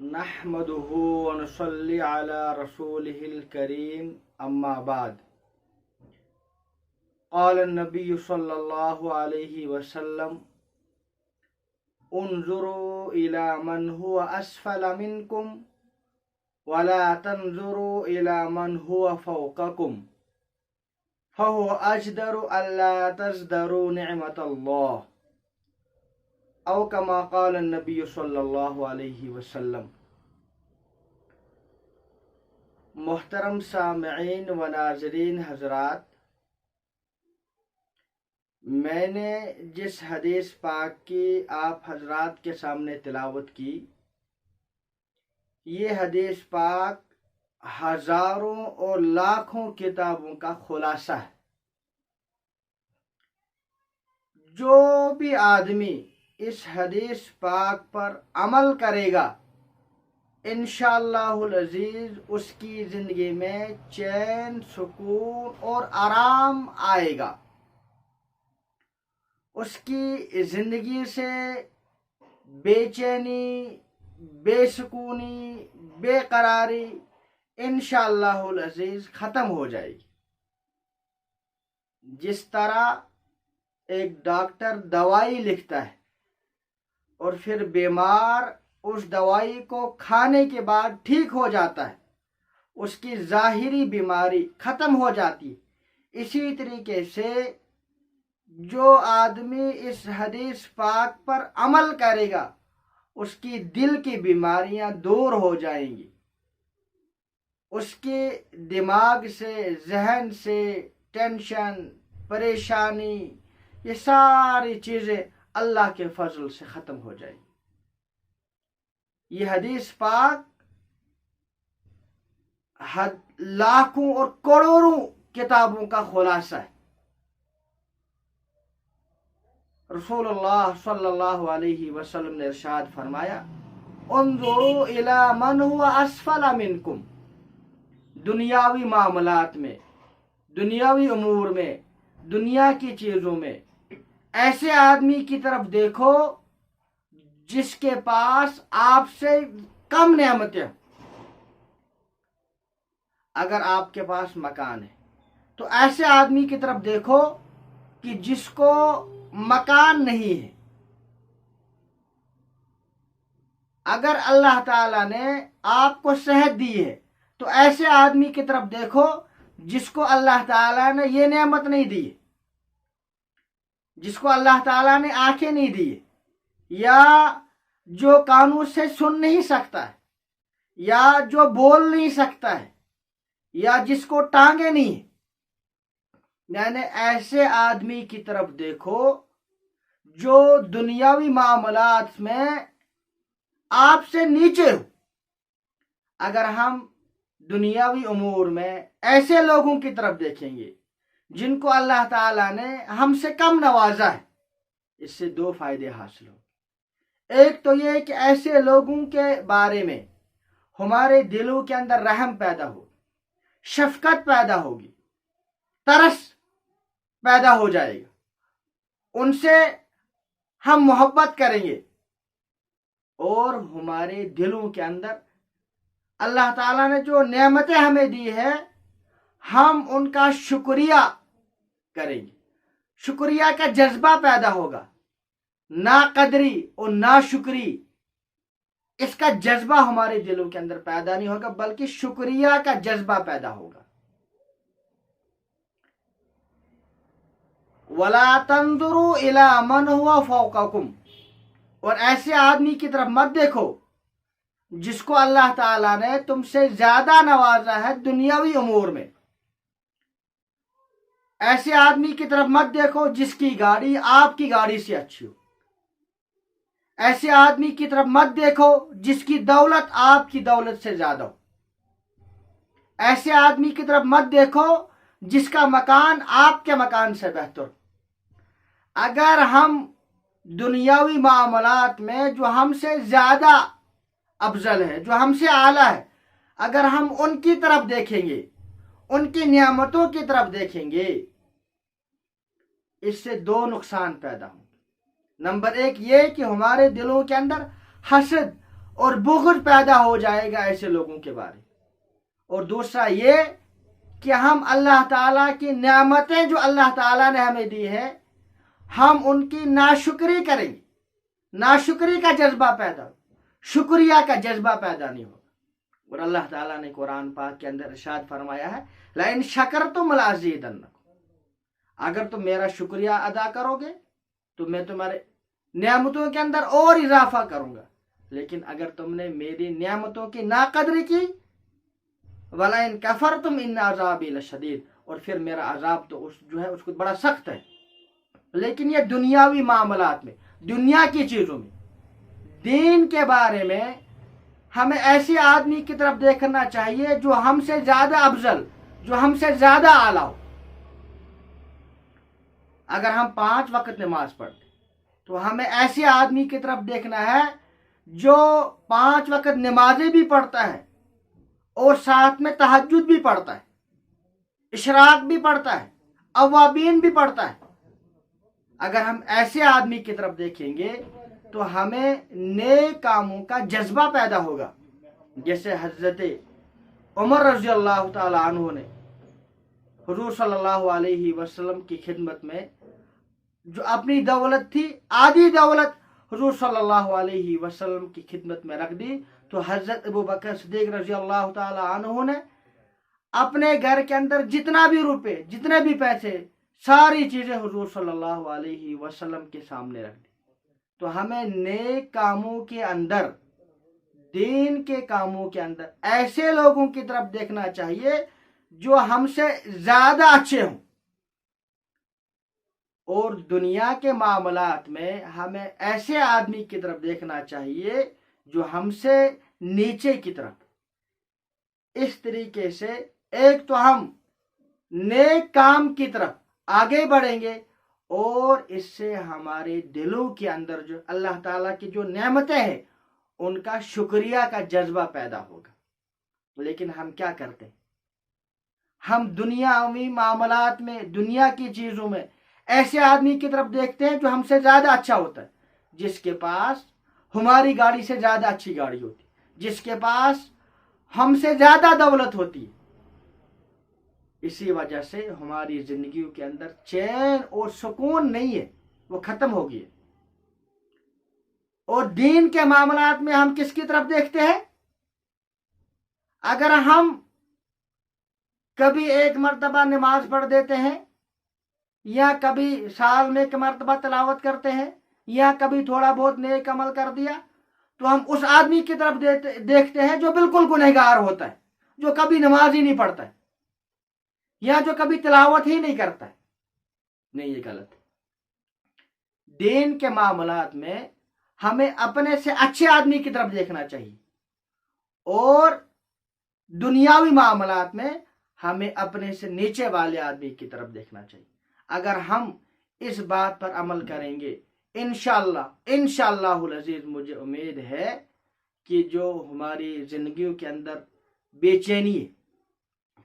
نحمده ونصلي على رسوله الكريم أما بعد. قال النبي صلى الله عليه وسلم: انظروا إلى من هو أسفل منكم ولا تنظروا إلى من هو فوقكم فهو أجدر ألا تزدروا نعمة الله، او کما قال النبی صلی اللہ علیہ وسلم. محترم سامعین و ناظرین حضرات، میں نے جس حدیث پاک کی آپ حضرات کے سامنے تلاوت کی، یہ حدیث پاک ہزاروں اور لاکھوں کتابوں کا خلاصہ ہے. جو بھی آدمی اس حدیث پاک پر عمل کرے گا، انشاءاللہ العزیز اس کی زندگی میں چین، سکون اور آرام آئے گا. اس کی زندگی سے بے چینی، بے سکونی، بے قراری انشاءاللہ العزیز ختم ہو جائے گی. جس طرح ایک ڈاکٹر دوائی لکھتا ہے اور پھر بیمار اس دوائی کو کھانے کے بعد ٹھیک ہو جاتا ہے، اس کی ظاہری بیماری ختم ہو جاتی، اسی طریقے سے جو آدمی اس حدیث پاک پر عمل کرے گا اس کی دل کی بیماریاں دور ہو جائیں گی. اس کے دماغ سے، ذہن سے ٹینشن، پریشانی، یہ ساری چیزیں اللہ کے فضل سے ختم ہو جائے گی. یہ حدیث پاک لاکھوں اور کروڑوں کتابوں کا خلاصہ ہے. رسول اللہ صلی اللہ علیہ وسلم نے ارشاد فرمایا: انظروا الی من هو اسفل منکم. دنیاوی معاملات میں، دنیاوی امور میں، دنیا کی چیزوں میں ایسے آدمی کی طرف دیکھو جس کے پاس آپ سے کم نعمتیں. اگر آپ کے پاس مکان ہے تو ایسے آدمی کی طرف دیکھو کہ جس کو مکان نہیں ہے. اگر اللہ تعالیٰ نے آپ کو صحت دی ہے تو ایسے آدمی کی طرف دیکھو جس کو اللہ تعالیٰ نے یہ نعمت نہیں دی، جس کو اللہ تعالیٰ نے آنکھیں نہیں دی، یا جو کانوں سے سن نہیں سکتا ہے، یا جو بول نہیں سکتا ہے، یا جس کو ٹانگیں نہیں ہیں. یعنی ایسے آدمی کی طرف دیکھو جو دنیاوی معاملات میں آپ سے نیچے ہو. اگر ہم دنیاوی امور میں ایسے لوگوں کی طرف دیکھیں گے جن کو اللہ تعالیٰ نے ہم سے کم نوازا ہے، اس سے دو فائدے حاصل ہوں. ایک تو یہ کہ ایسے لوگوں کے بارے میں ہمارے دلوں کے اندر رحم پیدا ہو، شفقت پیدا ہوگی، ترس پیدا ہو جائے گا، ان سے ہم محبت کریں گے، اور ہمارے دلوں کے اندر اللہ تعالیٰ نے جو نعمتیں ہمیں دی ہے ہم ان کا شکریہ کریں گے. شکریہ کا جذبہ پیدا ہوگا. ناقدری اور ناشکری اس کا جذبہ ہمارے دلوں کے اندر پیدا نہیں ہوگا، بلکہ شکریہ کا جذبہ پیدا ہوگا. وَلَا تَنْظُرُوا إِلَى مَنْ هُوَ فَوْقَكُمْ. اور ایسے آدمی کی طرف مت دیکھو جس کو اللہ تعالیٰ نے تم سے زیادہ نوازا ہے دنیاوی امور میں. ایسے آدمی کی طرف مت دیکھو جس کی گاڑی آپ کی گاڑی سے اچھی ہو. ایسے آدمی کی طرف مت دیکھو جس کی دولت آپ کی دولت سے زیادہ ہو. ایسے آدمی کی طرف مت دیکھو جس کا مکان آپ کے مکان سے بہتر ہو. اگر ہم دنیاوی معاملات میں جو ہم سے زیادہ افضل ہے، جو ہم سے اعلیٰ ہے، اگر ہم ان کی طرف دیکھیں گے، ان کی نعمتوں کی طرف دیکھیں گے، اس سے دو نقصان پیدا ہوں. نمبر ایک یہ کہ ہمارے دلوں کے اندر حسد اور बुग़्ज़ पैदा हो जाएगा ऐसे लोगों के बारे में। और दूसरा ये कि हम अल्लाह ताला की नेमतें जो अल्लाह ताला ने हमें दी है, हम उनकी नाशुक्री करेंगे, नाशुक्री का जज्बा पैदा हो, शुक्रिया का जज्बा पैदा नहीं होगा। और अल्लाह ताला ने कुरान पाक के अंदर इरशाद फरमाया है, लाइन शकरतुम लअज़ीदन्नकुम, अगर तुम मेरा शुक्रिया अदा करोगे तो मैं तुम्हारे नेमतों के अंदर और इजाफा करूंगा, लेकिन अगर तुमने मेरी नेमतों की नाकदरी की, वलाइन कफरतुम इन अज़ाबी लशदीद, और फिर मेरा अजाब तो उसको बड़ा सख्त है। लेकिन ये दुनियावी मामलात में, दुनिया की चीजों में, दीन के बारे में हमें ऐसे आदमी की तरफ देखना चाहिए जो हमसे ज्यादा अफजल, जो हमसे ज्यादा आला हो। अगर हम 5 वक्त नमाज पढ़ते तो हमें ऐसे आदमी की तरफ देखना है जो 5 वक्त नमाजें भी पढ़ता है और साथ में तहज्जुद भी पढ़ता है, इशराक भी पढ़ता है, अवाबीन भी पढ़ता है। अगर हम ऐसे आदमी की तरफ देखेंगे तो हमें नेक कामों का जज्बा पैदा होगा। जैसे हजरत उमर रज़ी अल्लाह ताला अन्हु ने हुजूर सल्लल्लाहु अलैहि वसल्लम की खिदमत में जो अपनी दौलत थी, आधी दौलत हुजूर सल्लल्लाहु अलैहि वसल्लम की खिदमत में रख दी, तो हजरत अबू बकर सिद्दीक रज़ी अल्लाह ताला अन्हु ने अपने घर के अंदर जितना भी रुपए, जितने भी पैसे, सारी चीजें हुजूर सल्लल्लाहु अलैहि वसल्लम के सामने रख दी। तो हमें नेक कामों के अंदर, दीन के कामों के अंदर ऐसे लोगों की तरफ देखना चाहिए जो हमसे ज्यादा अच्छे हों, और दुनिया के मामलात में हमें ऐसे आदमी की तरफ देखना चाहिए जो हमसे नीचे की तरफ। इस तरीके से एक तो हम नेक काम की तरफ आगे बढ़ेंगे और इससे हमारे दिलों के अंदर जो अल्लाह ताला की जो नेमतें हैं उनका शुक्रिया का जज्बा पैदा होगा। लेकिन हम क्या करते हैं, हम दुनियावी मामलात में, दुनिया की चीजों में ऐसे आदमी की तरफ देखते हैं जो हमसे ज्यादा अच्छा होता है, जिसके पास हमारी गाड़ी से ज्यादा अच्छी गाड़ी होती, जिसके पास हमसे ज्यादा दौलत होती है। इसी वजह से हमारी जिंदगी के अंदर चैन और सुकून नहीं है, वो खत्म हो गई है। और दीन के मामलात में हम किसकी तरफ देखते हैं? अगर हम कभी एक मर्तबा नमाज पढ़ देते हैं, या कभी साल में एक मर्तबा तिलावत करते हैं, या कभी थोड़ा बहुत नेक अमल कर दिया, तो हम उस आदमी की तरफ देखते हैं जो बिल्कुल गुनहगार होता है, जो कभी नमाज ही नहीं पढ़ता है, या जो कभी तिलावत ही नहीं करता है। नहीं, ये गलत है। दीन के मामलात में हमें अपने से अच्छे आदमी की तरफ देखना चाहिए, और दुनियावी मामलात में हमें अपने से नीचे वाले आदमी की तरफ देखना चाहिए। अगर हम इस बात पर अमल करेंगे, इंशाअल्लाह अज़ीज़, मुझे उम्मीद है कि जो हमारी जिंदगी के अंदर बेचैनी है,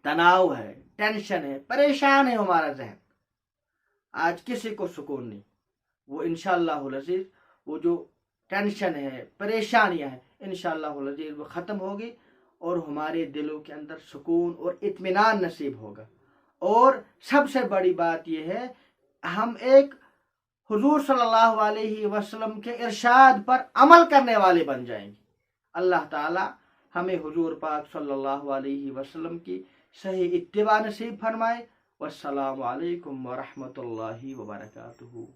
तनाव है, टेंशन है, परेशान है हमारा जहन, आज किसी को सुकून नहीं, वो इंशाअल्लाह अज़ीज़ वो जो टेंशन है, परेशानियां हैं, इंशाअल्लाह अज़ीज़ वो ख़त्म होगी और हमारे दिलों के अंदर सुकून और इत्मीनान नसीब होगा। और सबसे बड़ी बात यह है, हम एक हुजूर सल्लल्लाहु अलैहि वसल्लम के इरशाद पर अमल करने वाले बन जाएंगे। अल्लाह ताला हमें हुजूर पाक सल्लल्लाहु अलैहि वसल्लम की सही इत्तिबा नसीब फरमाए। वस्सलामु अलैकुम व रहमतुल्लाहि व बरकातुहू।